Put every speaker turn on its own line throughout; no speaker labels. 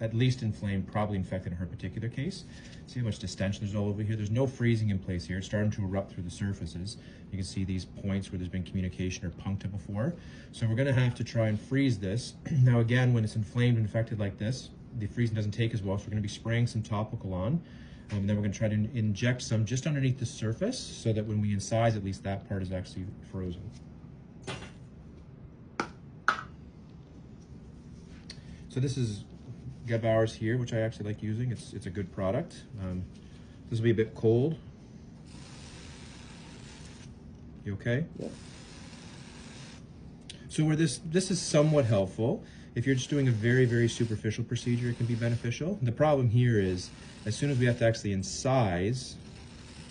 at least inflamed, probably infected in her particular case. See how much distension there's all over here? There's no freezing in place here. It's starting to erupt through the surfaces. You can see these points where there's been communication or puncta before. So we're gonna have to try and freeze this. Now again, when it's inflamed and infected like this, the freezing doesn't take as well, so we're gonna be spraying some topical on. And then we're gonna try to inject some just underneath the surface so that when we incise, at least that part is actually frozen. So this is Gebauer's here, which I actually like using. It's a good product. This will be a bit cold. You okay?
Yeah.
So where this is somewhat helpful, if you're just doing a very, very superficial procedure, it can be beneficial. The problem here is, as soon as we have to actually incise,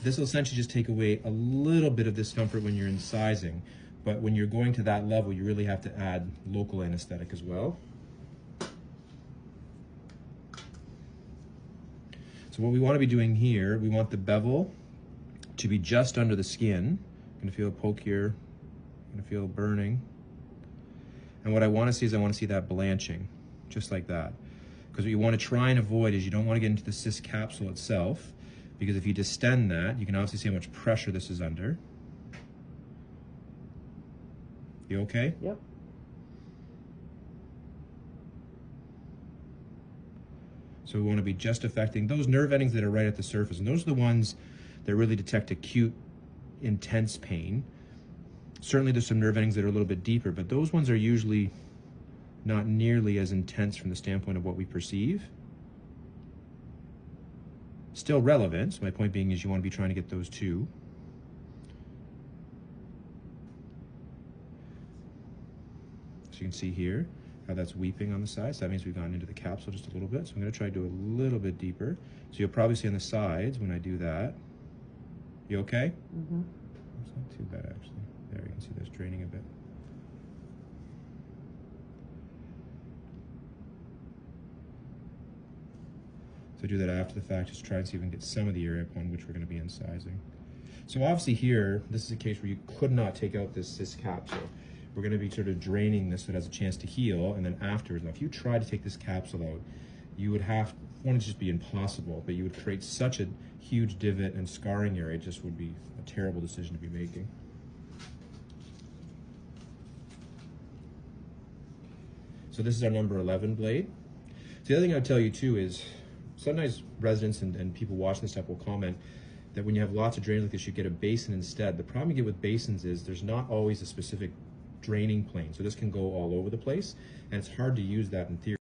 this will essentially just take away a little bit of discomfort when you're incising. But when you're going to that level, you really have to add local anesthetic as well. So what we want to be doing here, we want the bevel to be just under the skin. I'm going to feel a poke here. I'm going to feel burning. And what I want to see is I want to see that blanching, just like that. Because what you want to try and avoid is you don't want to get into the cyst capsule itself, because if you distend that, you can obviously see how much pressure this is under. You okay?
Yep.
So we want to be just affecting those nerve endings that are right at the surface. And those are the ones that really detect acute, intense pain. Certainly there's some nerve endings that are a little bit deeper, but those ones are usually not nearly as intense from the standpoint of what we perceive. Still relevant. So my point being is you want to be trying to get those two. So you can see here how that's weeping on the side. So that means we've gone into the capsule just a little bit. So I'm going to try to do a little bit deeper. So you'll probably see on the sides when I do that. You okay?
Mm-hmm.
It's not too bad actually. There, you can see that's draining a bit. So do that after the fact, just try and see if we can get some of the area upon which we're going to be incising. So obviously here, this is a case where you could not take out this cyst capsule. We're going to be sort of draining this so it has a chance to heal, and then afterwards, now if you try to take this capsule out, you would have, one, it'd just be impossible, but you would create such a huge divot and scarring area, it just would be a terrible decision to be making. So this is our number 11 blade. So the other thing I'd tell you too is, sometimes residents and people watching this stuff will comment that when you have lots of drainage like this, you get a basin instead. The problem you get with basins is there's not always a specific draining plane. So this can go all over the place, and it's hard to use that in theory.